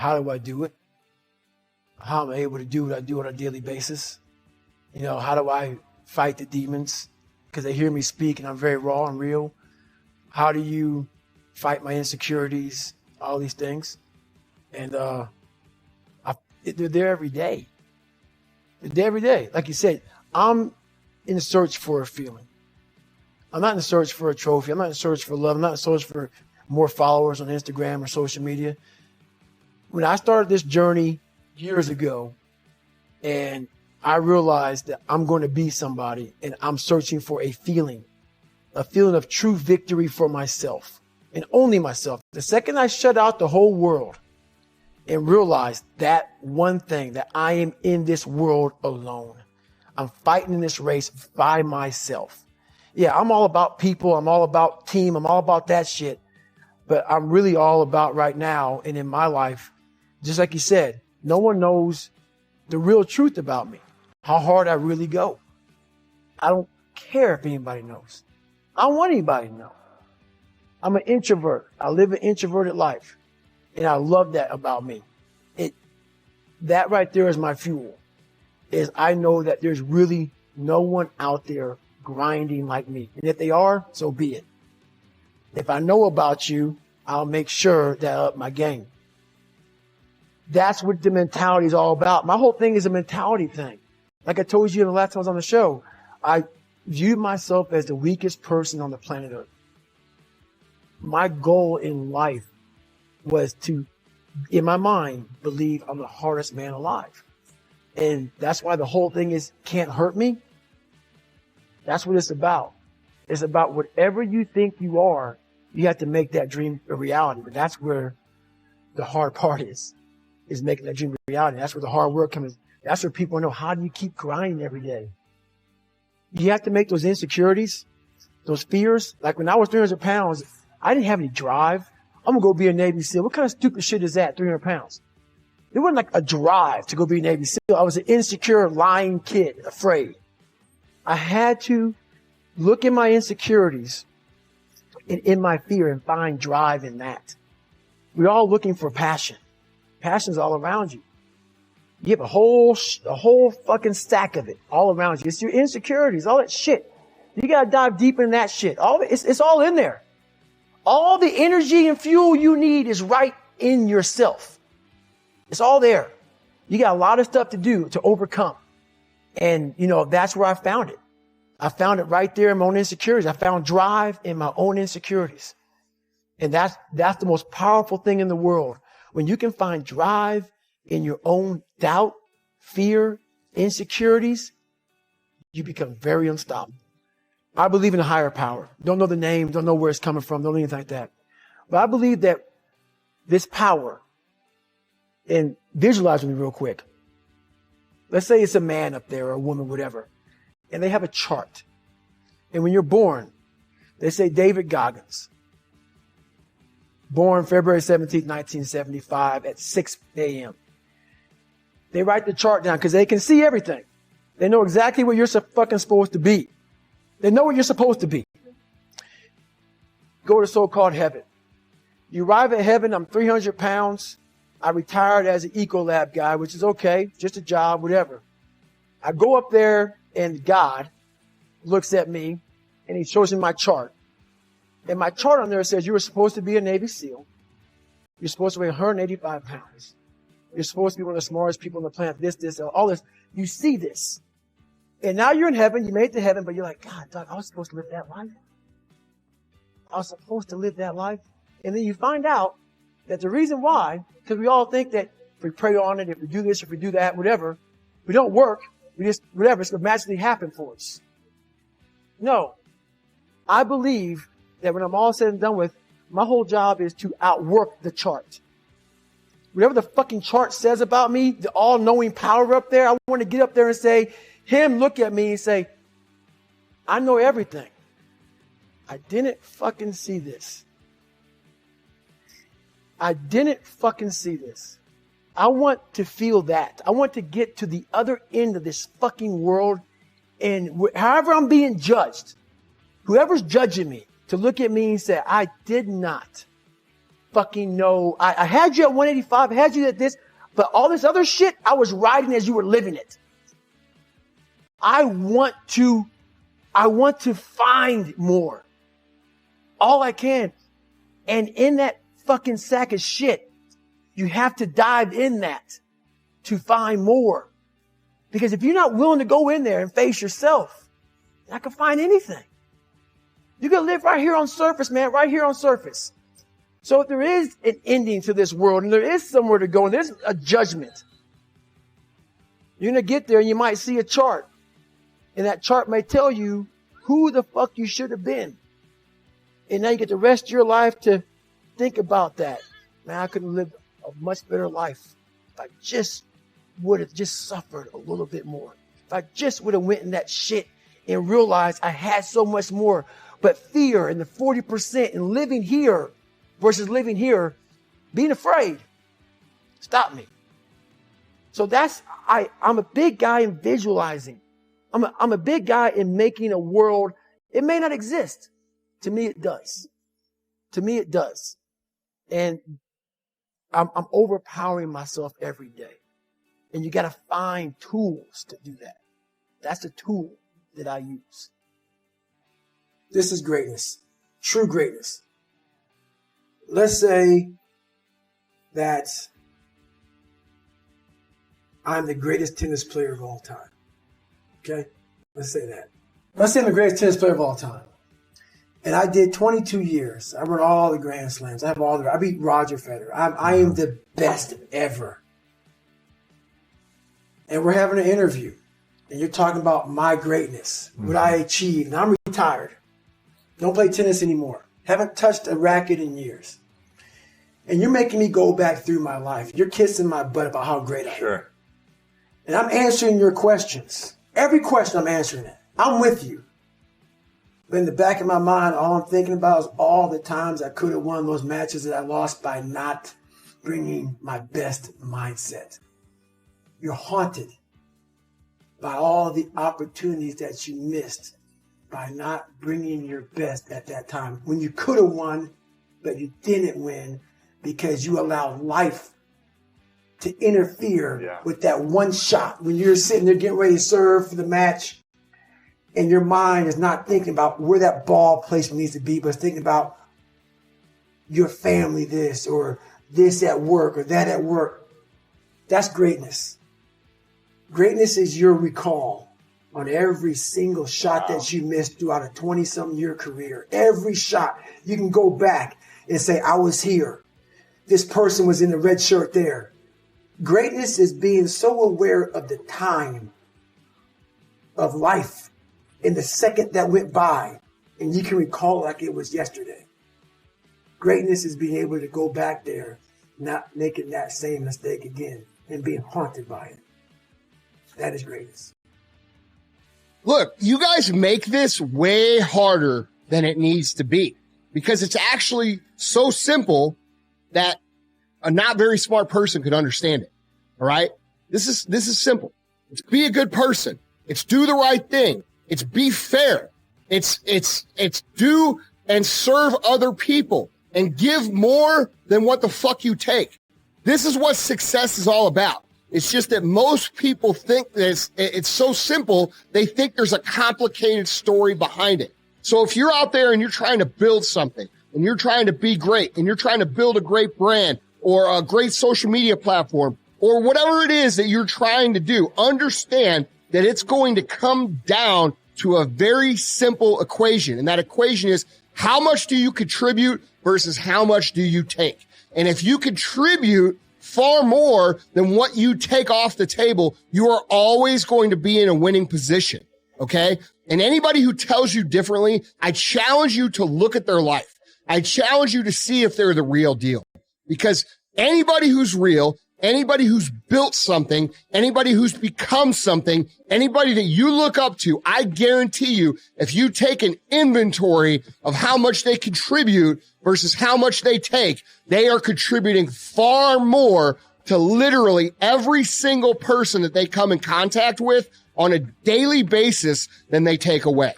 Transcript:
how do I do it? How am I able to do what I do on a daily basis? You know, how do I fight the demons? Because they hear me speak and I'm very raw and real. How do you fight my insecurities? All these things. And they're there every day. They're there every day. Like you said, I'm in search for a feeling. I'm not in search for a trophy. I'm not in search for love. I'm not in search for more followers on Instagram or social media. When I started this journey years ago, and I realized that I'm going to be somebody, and I'm searching for a feeling of true victory for myself and only myself. The second I shut out the whole world and realized that one thing, that I am in this world alone. I'm fighting in this race by myself. Yeah, I'm all about people. I'm all about team. I'm all about that shit. But I'm really all about right now and in my life, just like you said, no one knows the real truth about me, how hard I really go. I don't care if anybody knows. I don't want anybody to know. I'm an introvert. I live an introverted life. And I love that about me. That right there is my fuel. Is I know that there's really no one out there grinding like me. And if they are, so be it. If I know about you, I'll make sure that I up my game. That's what the mentality is all about. My whole thing is a mentality thing. Like I told you the last time I was on the show, I viewed myself as the weakest person on the planet Earth. My goal in life was to, in my mind, believe I'm the hardest man alive. And that's why the whole thing is can't hurt me. That's what it's about. It's about whatever you think you are, you have to make that dream a reality. But that's where the hard part is making that dream a reality. That's where the hard work comes. That's where people know, how do you keep grinding every day? You have to make those insecurities, those fears. Like when I was 300 pounds, I didn't have any drive. I'm going to go be a Navy SEAL. What kind of stupid shit is that, 300 pounds? It wasn't like a drive to go be a Navy SEAL. I was an insecure, lying kid, afraid. I had to look in my insecurities and in my fear and find drive in that. We're all looking for passion. Passion's all around you. You have a whole fucking stack of it all around you. It's your insecurities, all that shit. You got to dive deep in that shit. All of it, it's all in there. All the energy and fuel you need is right in yourself. It's all there. You got a lot of stuff to do to overcome. And, you know, that's where I found it. I found it right there in my own insecurities. I found drive in my own insecurities. And that's the most powerful thing in the world. When you can find drive in your own doubt, fear, insecurities, you become very unstoppable. I believe in a higher power. Don't know the name, don't know where it's coming from, don't know anything like that. But I believe that this power, and visualize with me real quick. Let's say it's a man up there or a woman, whatever, and they have a chart. And when you're born, they say David Goggins, born February 17th, 1975 at 6 a.m. They write the chart down because they can see everything. They know exactly where you're fucking supposed to be. They know where you're supposed to be. Go to so-called heaven. You arrive at heaven, I'm 300 pounds. I retired as an Ecolab guy, which is okay, just a job, whatever. I go up there and God looks at me and he shows me my chart. And my chart on there says you were supposed to be a Navy SEAL. You're supposed to weigh 185 pounds. You're supposed to be one of the smartest people on the planet. This, all this. You see this. And now you're in heaven. You made it to heaven, but you're like, God, Doug, I was supposed to live that life. I was supposed to live that life. And then you find out that the reason why, because we all think that if we pray on it, if we do this, if we do that, whatever, we don't work. We just, whatever, it's going to magically happen for us. No. I believe that when I'm all said and done with, my whole job is to outwork the chart. Whatever the fucking chart says about me, the all-knowing power up there, I want to get up there and say, him look at me and say, I know everything. I didn't fucking see this. I didn't fucking see this. I want to feel that. I want to get to the other end of this fucking world. And however I'm being judged, whoever's judging me, to look at me and say, I did not fucking know. I had you at 185, I had you at this, but all this other shit, I was riding as you were living it. I want to find more. All I can. And in that fucking sack of shit, you have to dive in that to find more. Because if you're not willing to go in there and face yourself, you're not gonna find anything. You're gonna live right here on surface, man, right here on surface. So if there is an ending to this world and there is somewhere to go and there's a judgment, you're gonna get there and you might see a chart. And that chart may tell you who the fuck you should have been. And now you get the rest of your life to think about that. Man, I could have lived a much better life if I just would have just suffered a little bit more. If I just would have went in that shit and realized I had so much more. But fear and the 40% and living here versus living here, being afraid, stopped me. So I'm a big guy in visualizing. I'm a big guy in making a world. It may not exist. To me, it does. To me, it does. And I'm overpowering myself every day. And you got to find tools to do that. That's the tool that I use. This is greatness. True greatness. Let's say that I'm the greatest tennis player of all time. Okay? Let's say that. Let's say I'm the greatest tennis player of all time. And I did 22 years. I won all the Grand Slams. I beat Roger Federer. I am the best ever. And we're having an interview. And you're talking about my greatness. What I achieved. And I'm retired. Don't play tennis anymore. Haven't touched a racket in years. And you're making me go back through my life. You're kissing my butt about how great I am. Sure. And I'm answering your questions. Every question I'm answering it. I'm with you. But in the back of my mind, all I'm thinking about is all the times I could have won those matches that I lost by not bringing my best mindset. You're haunted by all the opportunities that you missed by not bringing your best at that time. When you could have won, but you didn't win because you allowed life to interfere with that one shot. When you're sitting there getting ready to serve for the match, and your mind is not thinking about where that ball placement needs to be, but it's thinking about your family this, or this at work, or that at work. That's greatness. Greatness is your recall on every single shot that you missed throughout a 20-something year career. Every shot, you can go back and say, I was here. This person was in the red shirt there. Greatness is being so aware of the time of life in the second that went by, and you can recall it like it was yesterday. Greatness is being able to go back there, not making that same mistake again, and being haunted by it. That is greatness. Look, you guys make this way harder than it needs to be, because it's actually so simple that a not very smart person could understand it. All right? This is simple. It's be a good person. It's do the right thing. It's be fair. It's do and serve other people and give more than what the fuck you take. This is what success is all about. It's just that most people think this, it's so simple, they think there's a complicated story behind it. So if you're out there and you're trying to build something and you're trying to be great and you're trying to build a great brand or a great social media platform or whatever it is that you're trying to do, understand that it's going to come down to a very simple equation. And that equation is, how much do you contribute versus how much do you take? And if you contribute far more than what you take off the table, you are always going to be in a winning position. Okay? And anybody who tells you differently, I challenge you to look at their life. I challenge you to see if they're the real deal. Because anybody who's real, anybody who's built something, anybody who's become something, anybody that you look up to, I guarantee you, if you take an inventory of how much they contribute versus how much they take, they are contributing far more to literally every single person that they come in contact with on a daily basis than they take away.